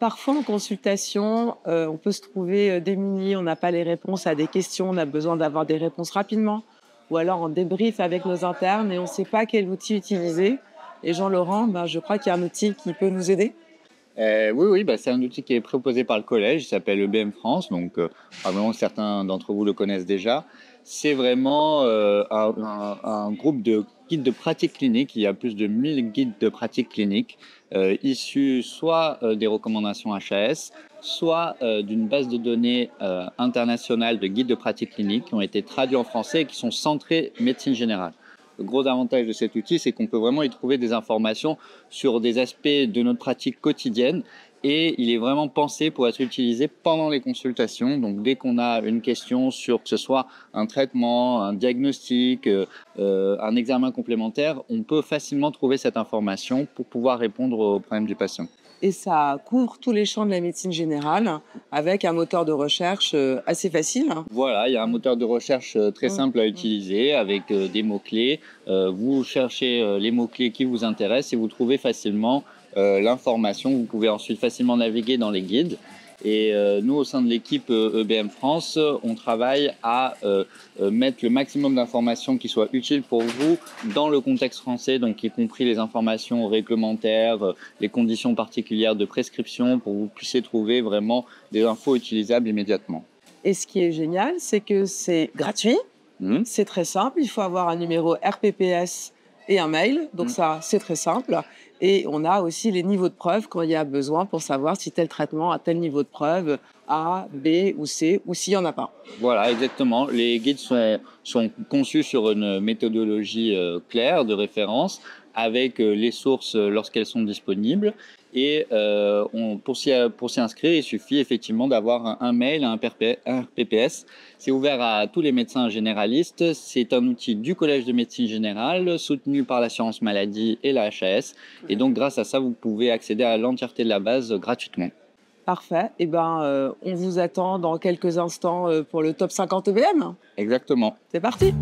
Parfois, en consultation, on peut se trouver démuni, on n'a pas les réponses à des questions, on a besoin d'avoir des réponses rapidement. Ou alors en débrief avec nos internes et on ne sait pas quel outil utiliser. Et Jean-Laurent, ben, je crois qu'il y a un outil qui peut nous aider. Oui, oui, bah, c'est un outil qui est proposé par le collège, il s'appelle EBM France, donc probablement certains d'entre vous le connaissent déjà. C'est vraiment un groupe de guides de pratique clinique. Il y a plus de 1000 guides de pratique clinique issus soit des recommandations HAS, soit d'une base de données internationale de guides de pratique clinique qui ont été traduits en français et qui sont centrés médecine générale. Le gros avantage de cet outil, c'est qu'on peut vraiment y trouver des informations sur des aspects de notre pratique quotidienne et il est vraiment pensé pour être utilisé pendant les consultations. Donc dès qu'on a une question sur que ce soit un traitement, un diagnostic, un examen complémentaire, on peut facilement trouver cette information pour pouvoir répondre aux problèmes du patient. Et ça couvre tous les champs de la médecine générale avec un moteur de recherche assez facile. Voilà, il y a un moteur de recherche très simple à utiliser avec des mots-clés. Vous cherchez les mots-clés qui vous intéressent et vous trouvez facilement l'information. Vous pouvez ensuite facilement naviguer dans les guides. Et nous, au sein de l'équipe EBM France, on travaille à mettre le maximum d'informations qui soient utiles pour vous dans le contexte français, donc y compris les informations réglementaires, les conditions particulières de prescription, pour que vous puissiez trouver vraiment des infos utilisables immédiatement. Et ce qui est génial, c'est que c'est gratuit, Mhm. c'est très simple. Il faut avoir un numéro RPPS et un mail. Donc ça, c'est très simple. Et on a aussi les niveaux de preuve quand il y a besoin pour savoir si tel traitement a tel niveau de preuve, A, B ou C, ou s'il n'y en a pas. Voilà, exactement. Les guides sont conçus sur une méthodologie claire de référence avec les sources lorsqu'elles sont disponibles. Et pour s'y inscrire, il suffit effectivement d'avoir un mail, un RPPS. C'est ouvert à tous les médecins généralistes. C'est un outil du Collège de médecine générale soutenu par l'assurance maladie et la HAS. Et donc, grâce à ça, vous pouvez accéder à l'entièreté de la base gratuitement. Parfait. Eh ben, on vous attend dans quelques instants pour le top 50 EBM. Exactement. C'est parti!